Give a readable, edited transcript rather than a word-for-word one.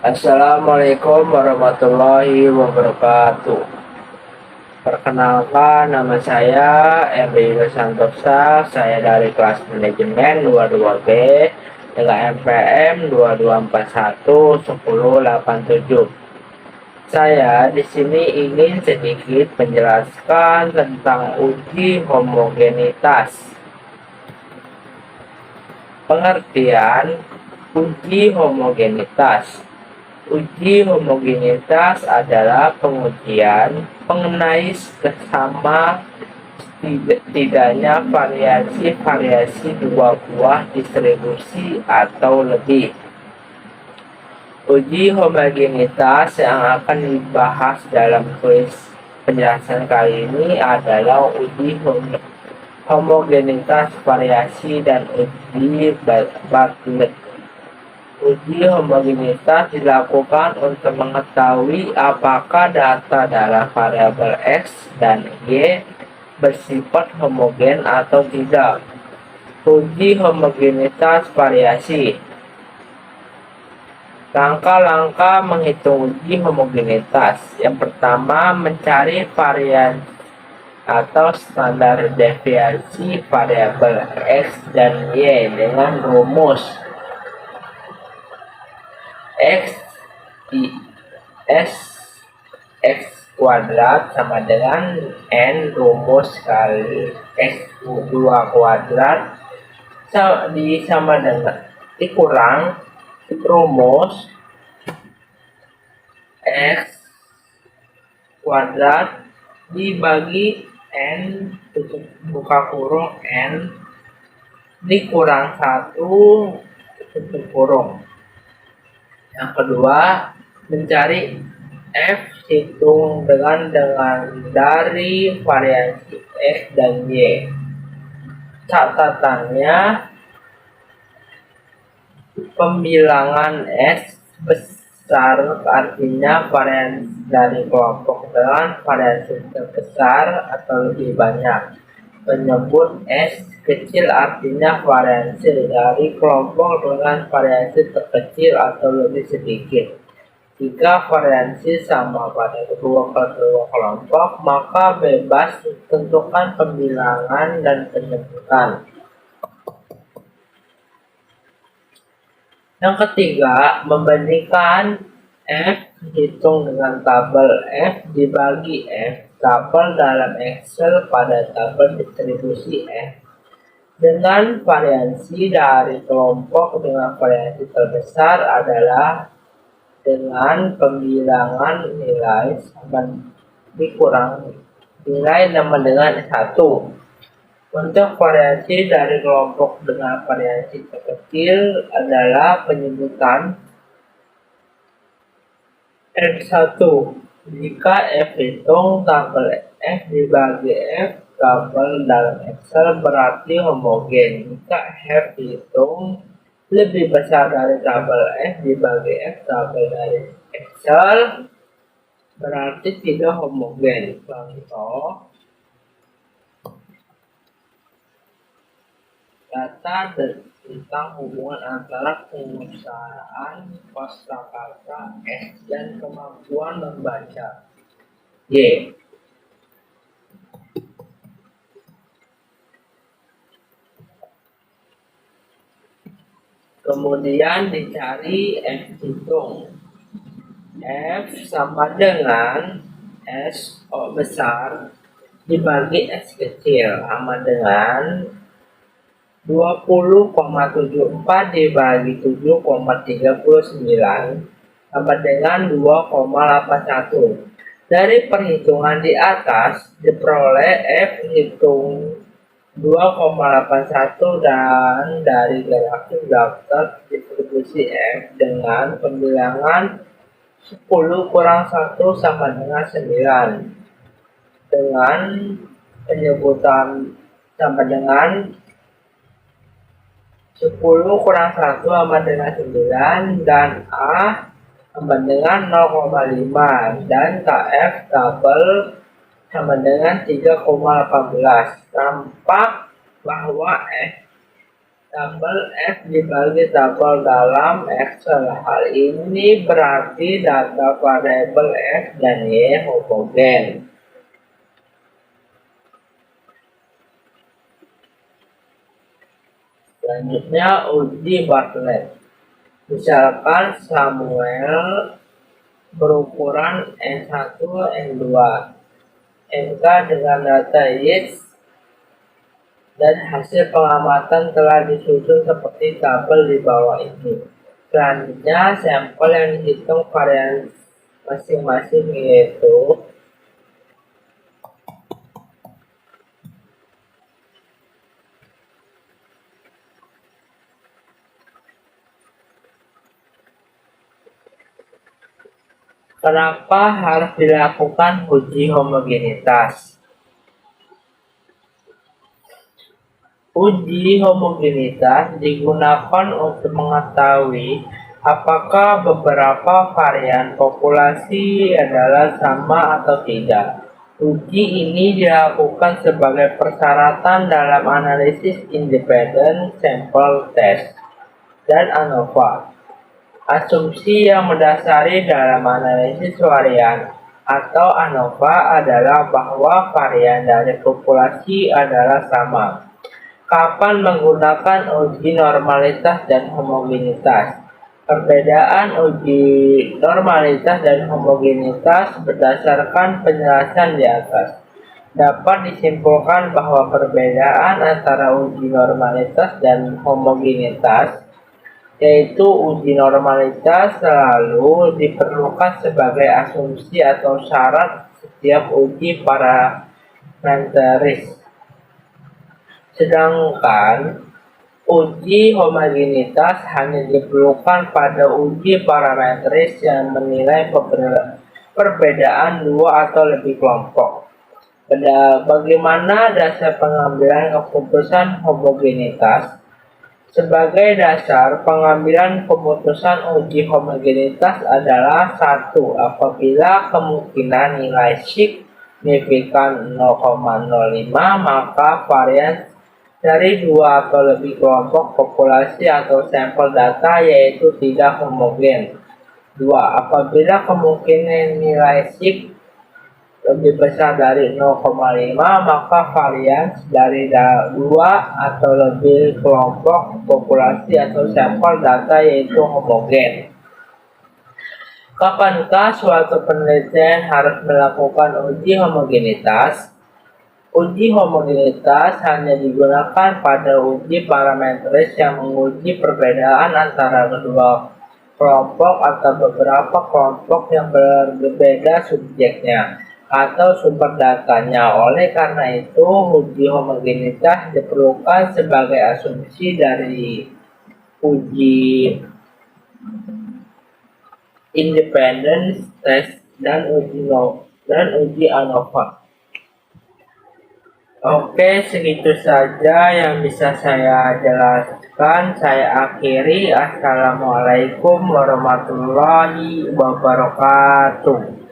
Assalamualaikum warahmatullahi wabarakatuh. Perkenalkan, nama saya Emri Santosa. Saya dari kelas manajemen 22B dengan MPM 22411087. Saya di sini ingin sedikit menjelaskan tentang uji homogenitas. Pengertian uji homogenitas. Uji homogenitas adalah pengujian mengenai sama tidaknya variasi dua buah distribusi atau lebih. Uji homogenitas yang akan dibahas dalam kuis penjelasan kali ini adalah uji homogenitas variasi dan uji Bartlett. Uji homogenitas dilakukan untuk mengetahui apakah data dalam variabel X dan Y bersifat homogen atau tidak. Uji homogenitas variasi. Langkah-langkah menghitung uji homogenitas. Yang pertama, mencari varian atau standar deviasi variabel X dan Y dengan rumus X kuadrat sama dengan N rumus kali X2 kuadrat sama dengan dikurang rumus X kuadrat dibagi N buka kurung N dikurang 1 tutup kurung. Yang kedua, mencari F hitung dengan dari variasi X dan Y. Catatannya, pembilangan S besar artinya variasi dari kelompok dengan variasi terbesar atau lebih banyak. Menyebut S kecil artinya variasi dari kelompok dengan variasi terkecil atau lebih sedikit. Jika variasi sama pada kedua kelompok, maka bebas tentukan pembilangan dan penyebutan. Yang ketiga, membandingkan F hitung dengan tabel F dibagi F tabel dalam Excel pada tabel distribusi F dengan variasi dari kelompok dengan variasi terbesar adalah dengan pembilangan nilai sama dikurang nilai sama dengan 1. Untuk variasi dari kelompok dengan variasi terkecil adalah penyebutan F1. Jika F hitung tabel F dibagi F tabel dalam Excel berarti homogen. Jika F hitung lebih besar dari tabel F dibagi F tabel dari Excel berarti tidak homogen. Contoh, data tentang hubungan antara penguasaan kosakata S dan kemampuan membaca Y. Kemudian dicari F hitung. F sama dengan S besar dibagi S kecil sama dengan 20,74 dibagi 7,39 sama dengan 2,81. Dari perhitungan di atas diperoleh F hitung 2,81 dan dari grafik daftar distribusi F dengan pembilangan 10 kurang 1 sama dengan 9 dengan penyebutan sama dengan 10 kurang 1 sama dengan 9 dan A sama dengan 0,5 dan KF tabel sama dengan 3,18. Tampak bahwa tabel F dibagi tabel dalam Excel. Hal ini berarti data variabel F dan Y homogen. Selanjutnya uji Bartlett. Misalkan Samuel berukuran N1, N2, NK dengan data X dan hasil pengamatan telah disusun seperti tabel di bawah ini. Selanjutnya, sampel yang dihitung varian masing-masing yaitu kenapa harus dilakukan uji homogenitas. Uji homogenitas digunakan untuk mengetahui apakah beberapa varian populasi adalah sama atau tidak. Uji ini dilakukan sebagai persyaratan dalam analisis independent sample test dan ANOVA. Asumsi yang mendasari dalam analisis varian atau ANOVA adalah bahwa varian dari populasi adalah sama. Kapan menggunakan uji normalitas dan homogenitas? Perbedaan uji normalitas dan homogenitas berdasarkan penjelasan di atas. Dapat disimpulkan bahwa perbedaan antara uji normalitas dan homogenitas, yaitu uji normalitas selalu diperlukan sebagai asumsi atau syarat setiap uji parametris. Sedangkan uji homogenitas hanya diperlukan pada uji parametris yang menilai perbedaan dua atau lebih kelompok. Bagaimana dasar pengambilan keputusan homogenitas? Sebagai dasar pengambilan keputusan uji homogenitas adalah 1. Apabila kemungkinan nilai signifikan 0,05, maka varian dari dua atau lebih kelompok populasi atau sampel data yaitu tidak homogen. 2. Apabila kemungkinan nilai sig lebih besar dari 0,5, maka varian dari dua atau lebih kelompok populasi atau sampel data yaitu homogen. Kapankah suatu penelitian harus melakukan uji homogenitas? Uji homogenitas hanya digunakan pada uji parametris yang menguji perbedaan antara kedua kelompok atau beberapa kelompok yang berbeda subjeknya atau sumber datanya. Oleh karena itu, uji homogenitas diperlukan sebagai asumsi dari uji independence test dan uji ANOVA. Oke, segitu saja yang bisa saya jelaskan. Saya akhiri. Assalamualaikum warahmatullahi wabarakatuh.